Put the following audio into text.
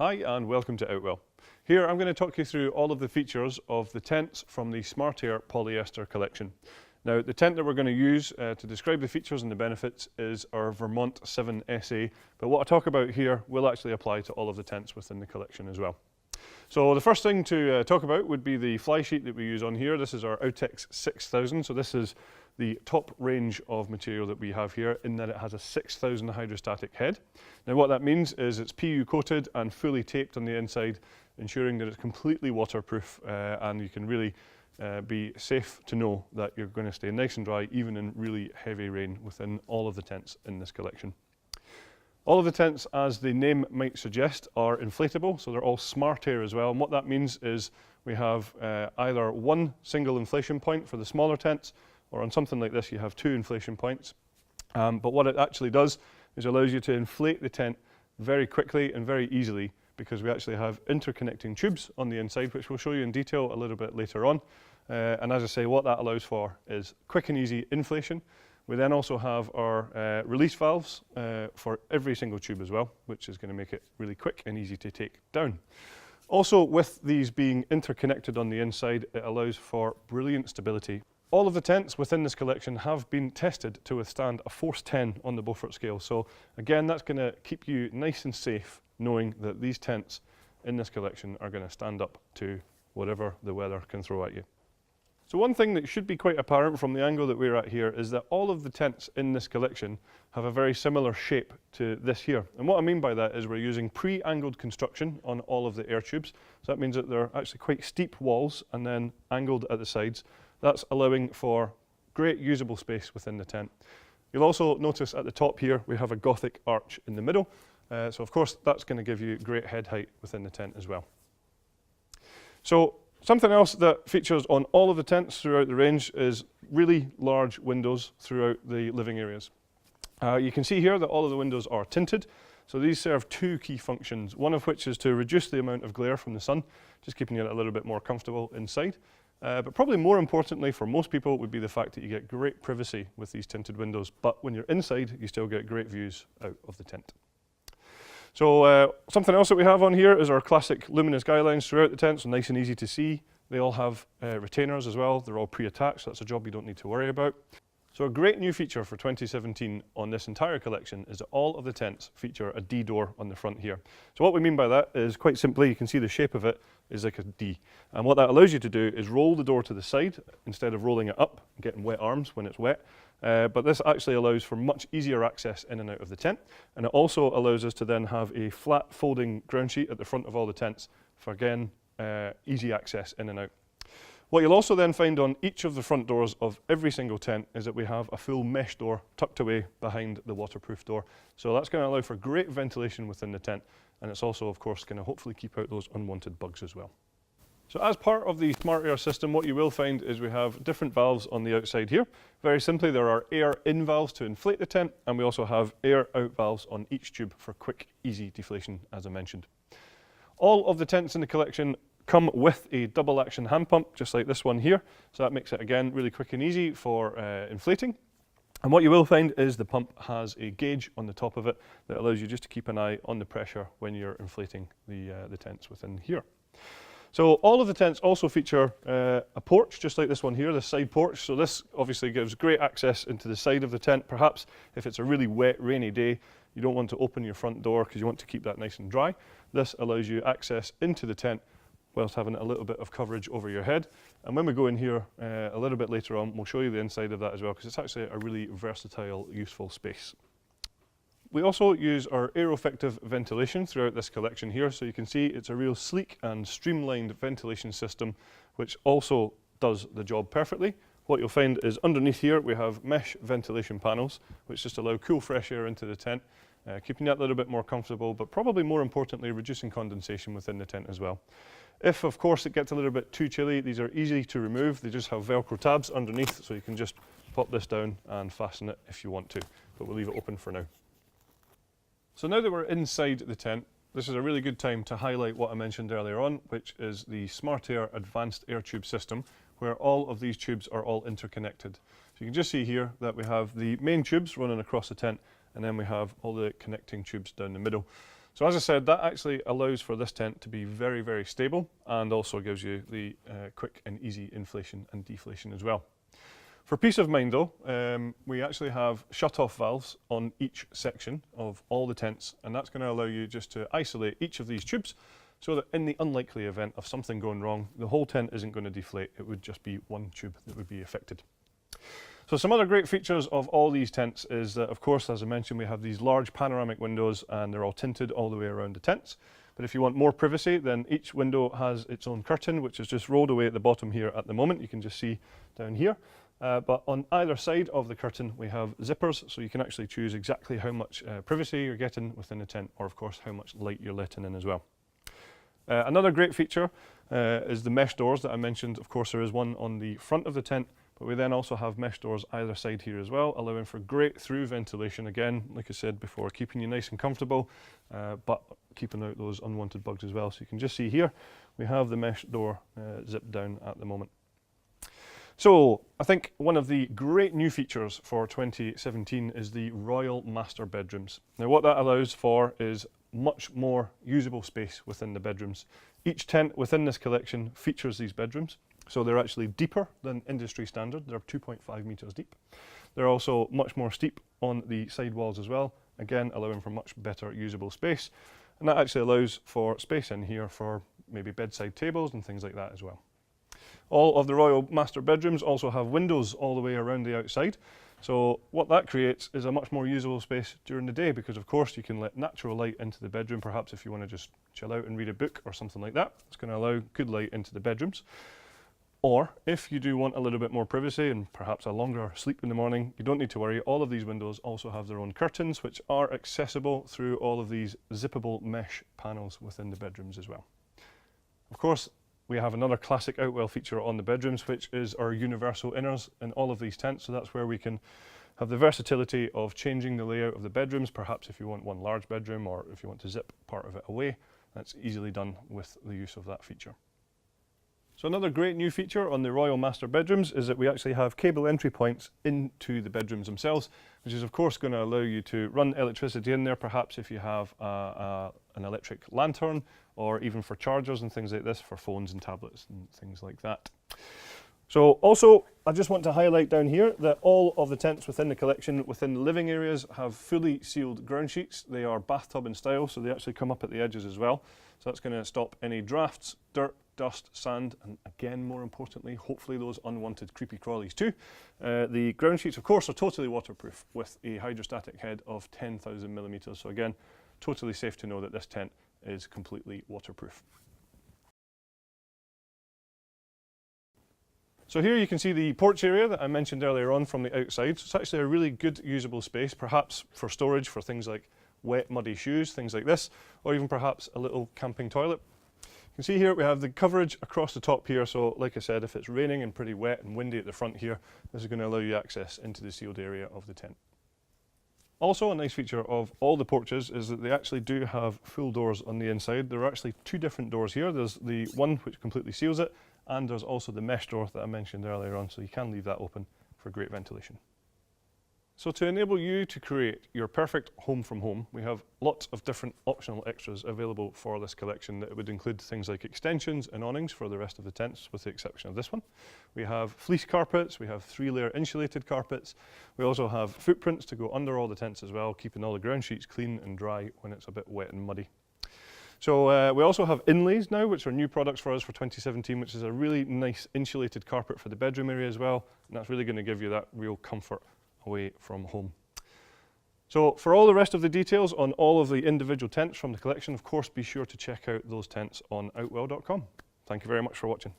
Hi and welcome to Outwell. Here I'm going to talk you through all of the features of the tents from the Smart Air polyester collection. Now the tent that we're going to use to describe the features and the benefits is our Vermont 7 SA, but what I talk about here will actually apply to all of the tents within the collection as well. So the first thing to talk about would be the fly sheet that we use on here. This is our Outex 6000, so this is the top range of material that we have here, in that it has a 6000 hydrostatic head. Now what that means is it's PU coated and fully taped on the inside, ensuring that it's completely waterproof and you can really be safe to know that you're going to stay nice and dry even in really heavy rain within all of the tents in this collection. All of the tents, as the name might suggest, are inflatable, so they're all Smart Air as well. And what that means is we have either one single inflation point for the smaller tents, or on something like this you have two inflation points. But what it actually does is allows you to inflate the tent very quickly and very easily, because we actually have interconnecting tubes on the inside, which we'll show you in detail a little bit later on. And as I say, what that allows for is quick and easy inflation. We then also have our release valves for every single tube as well, which is going to make it really quick and easy to take down. Also, with these being interconnected on the inside, it allows for brilliant stability. All of the tents within this collection have been tested to withstand a force 10 on the Beaufort scale. So again, that's going to keep you nice and safe, knowing that these tents in this collection are going to stand up to whatever the weather can throw at you. So one thing that should be quite apparent from the angle that we're at here is that all of the tents in this collection have a very similar shape to this here. And what I mean by that is we're using pre-angled construction on all of the air tubes. So that means that they're actually quite steep walls and then angled at the sides. That's allowing for great usable space within the tent. You'll also notice at the top here we have a Gothic arch in the middle. So of course that's going to give you great head height within the tent as well. So something else that features on all of the tents throughout the range is really large windows throughout the living areas. You can see here that all of the windows are tinted. So these serve two key functions, one of which is to reduce the amount of glare from the sun, just keeping it a little bit more comfortable inside. But probably more importantly for most people would be the fact that you get great privacy with these tinted windows, but when you're inside you still get great views out of the tent. So something else that we have on here is our classic luminous guy lines throughout the tent, so nice and easy to see. They all have retainers as well, they're all pre-attached, so that's a job you don't need to worry about. So a great new feature for 2017 on this entire collection is that all of the tents feature a D door on the front here. So what we mean by that is, quite simply, you can see the shape of it is like a D. And what that allows you to do is roll the door to the side instead of rolling it up and getting wet arms when it's wet. But this actually allows for much easier access in and out of the tent. And it also allows us to then have a flat folding ground sheet at the front of all the tents for, again, easy access in and out. What you'll also then find on each of the front doors of every single tent is that we have a full mesh door tucked away behind the waterproof door. So that's going to allow for great ventilation within the tent, and it's also of course going to hopefully keep out those unwanted bugs as well. So as part of the Smart Air system, what you will find is we have different valves on the outside here. Very simply, there are air in valves to inflate the tent, and we also have air out valves on each tube for quick, easy deflation, as I mentioned. All of the tents in the collection come with a double action hand pump, just like this one here. So that makes it, again, really quick and easy for inflating. And what you will find is the pump has a gauge on the top of it that allows you just to keep an eye on the pressure when you're inflating the tents within here. So all of the tents also feature a porch, just like this one here, the side porch. So this obviously gives great access into the side of the tent. Perhaps if it's a really wet, rainy day, you don't want to open your front door because you want to keep that nice and dry. This allows you access into the tent whilst having a little bit of coverage over your head. And when we go in here a little bit later on, we'll show you the inside of that as well, because it's actually a really versatile, useful space. We also use our aero-effective ventilation throughout this collection here, so you can see it's a real sleek and streamlined ventilation system, which also does the job perfectly. What you'll find is underneath here we have mesh ventilation panels, which just allow cool, fresh air into the tent, keeping that a little bit more comfortable, but probably more importantly, reducing condensation within the tent as well. If, of course, it gets a little bit too chilly, these are easy to remove. They just have Velcro tabs underneath, so you can just pop this down and fasten it if you want to, but we'll leave it open for now. So now that we're inside the tent, this is a really good time to highlight what I mentioned earlier on, which is the Smart Air Advanced Air Tube System, where all of these tubes are all interconnected. So you can just see here that we have the main tubes running across the tent, and then we have all the connecting tubes down the middle. So as I said, that actually allows for this tent to be very, very stable and also gives you the quick and easy inflation and deflation as well. For peace of mind though, we actually have shut-off valves on each section of all the tents, and that's going to allow you just to isolate each of these tubes so that in the unlikely event of something going wrong, the whole tent isn't going to deflate, it would just be one tube that would be affected. So some other great features of all these tents is that, of course, as I mentioned, we have these large panoramic windows and they're all tinted all the way around the tents. But if you want more privacy, then each window has its own curtain, which is just rolled away at the bottom here at the moment. You can just see down here. But on either side of the curtain, we have zippers, so you can actually choose exactly how much privacy you're getting within the tent, or of course, how much light you're letting in as well. Another great feature is the mesh doors that I mentioned. Of course, there is one on the front of the tent, but we then also have mesh doors either side here as well, allowing for great through ventilation. Again, like I said before, keeping you nice and comfortable, but keeping out those unwanted bugs as well. So you can just see here, we have the mesh door zipped down at the moment. So I think one of the great new features for 2017 is the Royal Master Bedrooms. Now what that allows for is much more usable space within the bedrooms. Each tent within this collection features these bedrooms. So they're actually deeper than industry standard. They're 2.5 meters deep. They're also much more steep on the side walls as well, again allowing for much better usable space. And that actually allows for space in here for maybe bedside tables and things like that as well. All of the Royal Master Bedrooms also have windows all the way around the outside. So what that creates is a much more usable space during the day, because of course you can let natural light into the bedroom, perhaps if you want to just chill out and read a book or something like that. It's going to allow good light into the bedrooms. Or if you do want a little bit more privacy and perhaps a longer sleep in the morning, you don't need to worry. All of these windows also have their own curtains, which are accessible through all of these zippable mesh panels within the bedrooms as well. Of course, we have another classic outwell feature on the bedrooms, which is our universal inners in all of these tents. So that's where we can have the versatility of changing the layout of the bedrooms. Perhaps if you want one large bedroom, or if you want to zip part of it away, that's easily done with the use of that feature. So another great new feature on the Royal Master Bedrooms is that we actually have cable entry points into the bedrooms themselves, which is of course going to allow you to run electricity in there, perhaps if you have an electric lantern, or even for chargers and things like this for phones and tablets and things like that. So also, I just want to highlight down here that all of the tents within the collection, within the living areas, have fully sealed ground sheets. They are bathtub in style, so they actually come up at the edges as well. So that's going to stop any drafts, dirt, dust, sand, and again, more importantly, hopefully those unwanted creepy crawlies too. The ground sheets, of course, are totally waterproof with a hydrostatic head of 10,000 millimeters. So again, totally safe to know that this tent is completely waterproof. So here you can see the porch area that I mentioned earlier on from the outside. So it's actually a really good usable space, perhaps for storage for things like wet, muddy shoes, things like this, or even perhaps a little camping toilet. You can see here we have the coverage across the top here. So like I said, if it's raining and pretty wet and windy at the front here, this is going to allow you access into the sealed area of the tent. Also, a nice feature of all the porches is that they actually do have full doors on the inside. There are actually two different doors here. There's the one which completely seals it, and there's also the mesh door that I mentioned earlier on, so you can leave that open for great ventilation. So to enable you to create your perfect home from home, we have lots of different optional extras available for this collection that would include things like extensions and awnings for the rest of the tents, with the exception of this one. We have fleece carpets, we have 3-layer insulated carpets. We also have footprints to go under all the tents as well, keeping all the ground sheets clean and dry when it's a bit wet and muddy. So we also have inlays now, which are new products for us for 2017, which is a really nice insulated carpet for the bedroom area as well. And that's really going to give you that real comfort away from home. So for all the rest of the details on all of the individual tents from the collection, of course, be sure to check out those tents on outwell.com. Thank you very much for watching.